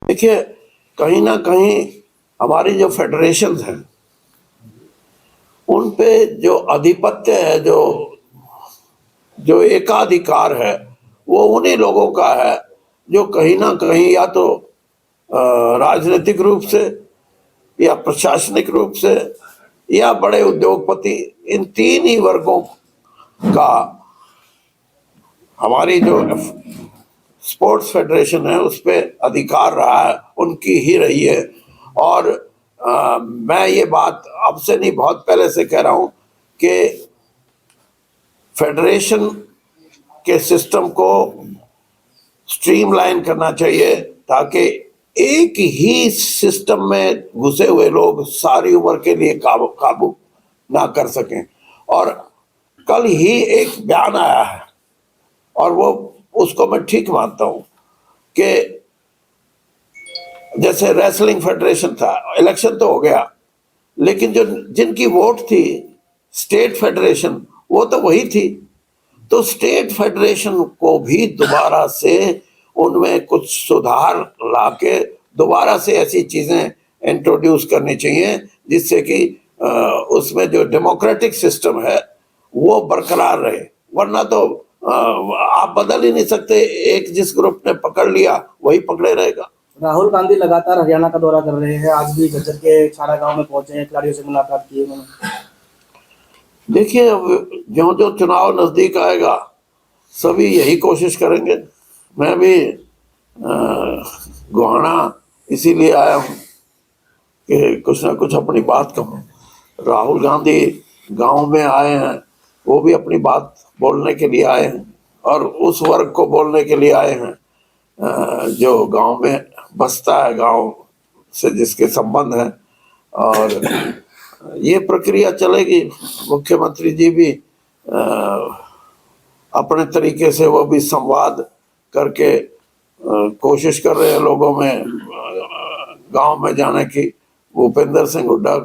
देखिए, कहीं ना कहीं हमारी जो फेडरेशन हैं उन पे जो आधिपत्य है, जो जो एकाधिकार है, वो उन्हीं लोगों का है जो कहीं ना कहीं या तो राजनीतिक रूप से या प्रशासनिक रूप से या बड़े उद्योगपति, इन तीन ही वर्गों का हमारी जो स्पोर्ट्स फेडरेशन है उस पर अधिकार रहा है, उनकी ही रही है। और मैं ये बात अब से नहीं, बहुत पहले से कह रहा हूं कि फेडरेशन के सिस्टम को स्ट्रीमलाइन करना चाहिए ताकि एक ही सिस्टम में घुसे हुए लोग सारी उम्र के लिए काबू ना कर सकें। और कल ही एक बयान आया है और वो उसको मैं ठीक मानता हूं कि जैसे रेसलिंग फेडरेशन था, इलेक्शन तो हो गया, लेकिन जो जिनकी वोट थी स्टेट फेडरेशन, वो तो वही थी। तो स्टेट फेडरेशन को भी दोबारा से उनमें कुछ सुधार लाके दोबारा से ऐसी चीजें इंट्रोड्यूस करनी चाहिए जिससे कि उसमें जो डेमोक्रेटिक सिस्टम है वो बरकरार रहे। वरना तो आप बदल ही नहीं सकते, एक जिस ग्रुप ने पकड़ लिया वही पकड़े रहेगा। राहुल गांधी लगातार हरियाणा का दौरा कर रहे हैं, आज भी झज्जर के छाड़ा गांव में पहुंचे हैं, खिलाड़ियों से मुलाकात की है उन्होंने। देखिए, अब जो जो चुनाव नजदीक आएगा सभी यही कोशिश करेंगे। मैं भी गोहाना इसीलिए आया हूँ कि कुछ ना कुछ अपनी बात कहूँ। राहुल गांधी गांव में आए हैं, वो भी अपनी बात बोलने के लिए आए हैं और उस वर्ग को बोलने के लिए आए हैं जो गांव में बसता है, गांव से जिसके संबंध है। और ये प्रक्रिया चलेगी। मुख्यमंत्री जी भी अपने तरीके से वो भी संवाद करके कोशिश कर रहे हैं लोगों में गांव में जाने की। भूपेंद्र सिंह हुड्डा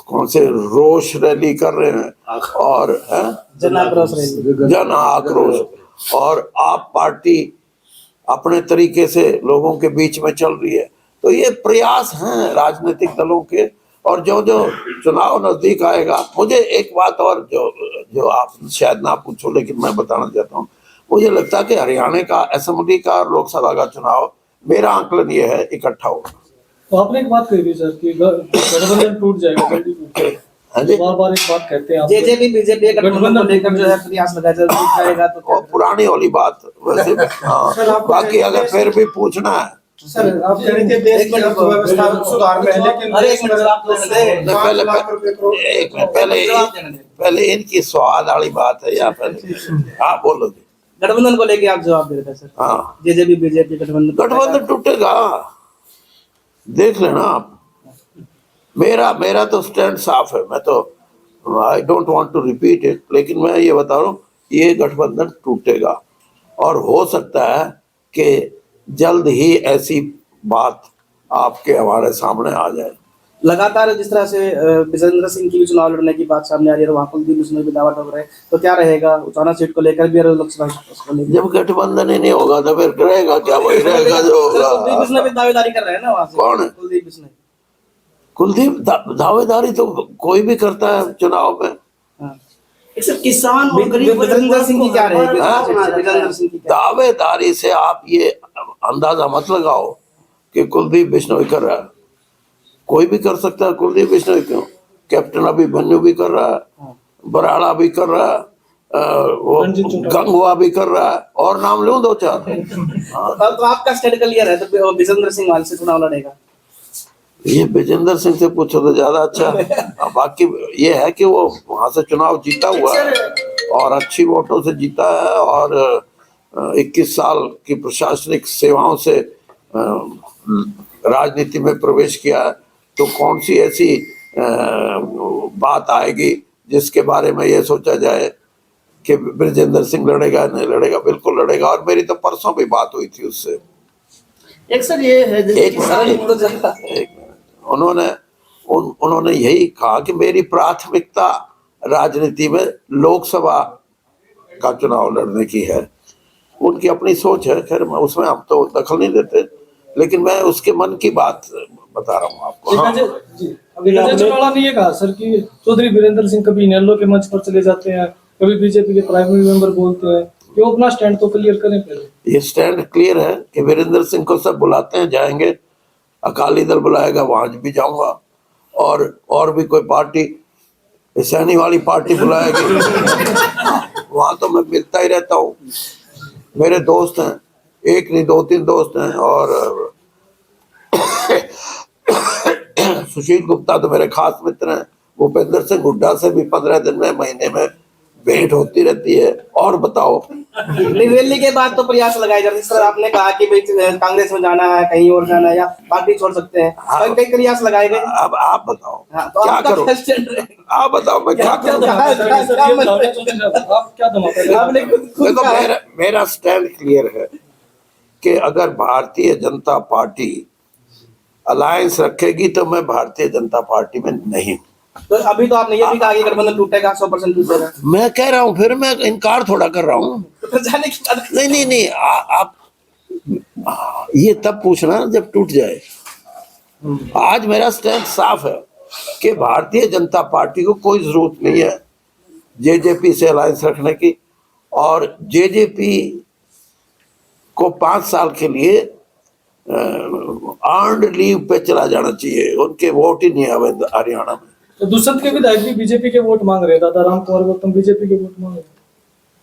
कौन से रोष रैली कर रहे हैं और जन आक्रोश, और आप पार्टी अपने तरीके से लोगों के बीच में चल रही है। तो ये प्रयास हैं राजनीतिक दलों के। और जो जो चुनाव नजदीक आएगा, मुझे एक बात और जो आप शायद ना पूछो लेकिन मैं बताना चाहता हूँ, मुझे लगता है कि हरियाणा का असेंबली का और लोकसभा का चुनाव, मेरा आंकलन ये है, इकट्ठा होगा। तो आपने एक बात कही थी सर कि गठबंधन टूट जाएगा, जल्दी बार-बार एक बात कहते हैं आप। जेजेपी बीजेपी गठबंधन को लेकर जो है प्रयास लगाया जाएगा, तो पुरानी वाली बात वैसे। बाकी अगर फिर भी पूछना है सर, आप कह रहे थे देश की अर्थव्यवस्था सुधार में है, लेकिन पहले इनकी स्वाद वाली बात है या पहले हाँ बोलो जी। गठबंधन को लेके आप जवाब दे रहे थे सर। हाँ, जेजेपी बीजेपी गठबंधन टूटेगा, देख लेना आप। मेरा तो स्टैंड साफ है। मैं तो I don't want to repeat it, लेकिन मैं ये बता रहा हूँ ये गठबंधन टूटेगा। और हो सकता है कि जल्द ही ऐसी बात आपके हमारे सामने आ जाए। लगातार जिस तरह से विजेंद्र सिंह की भी चुनाव लड़ने की बात सामने आ रही है, वहाँ कुलदीप बिश्नोई भी दावा कर रहे हैं, तो क्या रहेगा उचाना सीट को लेकर भी? लोकसभा जब गठबंधन ही नहीं होगा तो फिर रहेगा क्या? वही रहेगा जो होगा। कुलदीप बिश्नोई भी दावेदारी कर रहे हैं ना वहाँ से। कौन है कुलदीप बिश्नोई? कुलदीप दावेदारी तो कोई भी करता है चुनाव में। किसान विजेंद्र सिंह की क्या रहेगी? दावेदारी से आप ये अंदाजा मत लगाओ कि कुलदीप बिश्नोई कर रहा है। कोई भी कर सकता है, कुलदीप बिश्नोई क्यों? कैप्टन अभिमन्यु भी कर रहा है, बराड़ा भी कर रहा है, वो गंगवा भी कर रहा है, और नाम लूं दो चार। तो आपका स्टैंड क्लियर है, तो विजेंद्र सिंह वहां से चुनाव लड़ेगा? ये विजेंद्र सिंह से पूछो तो ज्यादा अच्छा है। बाकी ये है कि वो वहां से चुनाव जीता हुआ है और अच्छी वोटों से जीता है और 21 साल की प्रशासनिक सेवाओं से राजनीति में प्रवेश किया है। तो कौन सी ऐसी बात आएगी जिसके बारे में ये सोचा जाए कि विजेंद्र सिंह लड़ेगा? नहीं लड़ेगा, बिल्कुल लड़ेगा। और मेरी तो परसों भी बात हुई थी उससे। एक सर ये है उन्होंने यही कहा कि मेरी प्राथमिकता राजनीति में लोकसभा का चुनाव लड़ने की है। उनकी अपनी सोच है, खैर उसमें हम तो दखल नहीं देते, लेकिन मैं उसके मन की बात बता रहा हूँ आपको। एक अजय जी, अभी अजय चौटाला ने ये कहा सर कि चौधरी वीरेंद्र सिंह कभी इनेलो के मंच पर चले जाते हैं, कभी बीजेपी के प्राइमरी मेंबर बोलते हैं, कि वो अपना स्टैंड तो क्लियर करें पहले। ये स्टैंड क्लियर है कि वीरेंद्र सिंह को सब बुलाते हैं, जाएंगे, अकाली दल बुलाएगा वहां भी जाऊंगा, और भी कोई पार्टी सैनी वाली पार्टी बुलाएगी वहां तो मैं मिलता ही रहता हूँ। मेरे दोस्त हैं, एक नहीं 2-3 दोस्त हैं, और सुशील गुप्ता तो मेरे खास मित्र हैं। भूपेंद्र सिंह हुड्डा से भी 15 दिन में, महीने में भेंट होती रहती है। और बताओ, रैली के बाद तो प्रयास लगाए जाते हैं सर, आपने कहा कि भाई कांग्रेस में जाना है, कहीं और जाना है, या पार्टी छोड़ सकते हैं, कई प्रयास लगाए गए। अब आप बताओ तो क्या आपका करूं? क्या stand रहेगा? आप बताओ मैं क्या करूं? आप क्या धमाका आपने खुद देखो, कहा। मेरा स्टैंड क्लियर है कि अगर भारतीय जनता पार्टी अलायंस रखेगी तो मैं भारतीय जनता पार्टी में नहीं हूं। तो अभी तो आपने ये भी कहा कि गठबंधन टूटेगा, 100% टूटेगा, मैं कह रहा हूं, फिर मैं इनकार थोड़ा कर रहा हूं। तो फिर जाने की बात। नहीं, आप ये तब पूछना जब टूट जाए। आज मेरा स्टैंड साफ है कि भारतीय जनता पार्टी को कोई जरूरत नहीं है जेजेपी से अलायंस रखने की, और जेजेपी को 5 साल के लिए अर्नड लीव पे चला जाना चाहिए। उनके वोट ही नहीं आवे हरियाणा में। तो दुष्यंत के विधायक भी बीजेपी के वोट मांग रहे हैं, दादा राम कुमार गौतम बीजेपी के वोट मांग रहे हैं।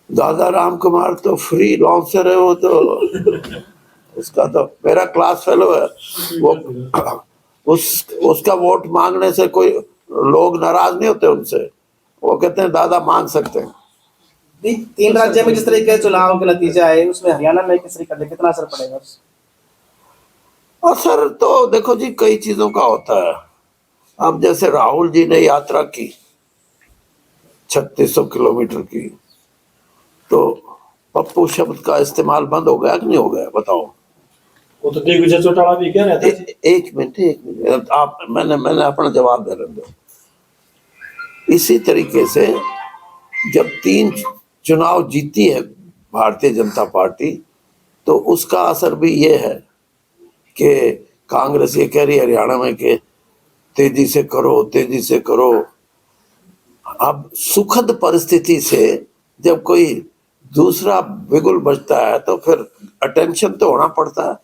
दादा राम कुमार तो फ्री लॉन्चर है, वो तो उसका तो मेरा क्लास फेलो है वो। उसका वोट मांगने से कोई लोग नाराज नहीं होते उनसे, वो कहते हैं दादा मांग सकते हैं। 3 राज्य में जिस तरीके के चुनाव के नतीजे आए, उसमें हरियाणा में किस तरीके का कितना असर पड़ेगा? असर तो देखो जी, कई चीजों का होता है। अब जैसे राहुल जी ने यात्रा की 3600 किलोमीटर की, तो पप्पू शब्द का इस्तेमाल बंद हो गया कि नहीं हो गया? बताओ। वो तो दिग्विजय चौटाला भी कह रहे थे। एक मिनट, आप मैंने अपना जवाब दे रहे दो। इसी तरीके से जब 3 चुनाव जीती है भारतीय जनता पार्टी, तो उसका असर भी ये है कि कांग्रेस ये कह रही है हरियाणा में कि तेजी से करो। अब सुखद परिस्थिति से जब कोई दूसरा बिगुल बजता है तो फिर अटेंशन तो होना पड़ता है।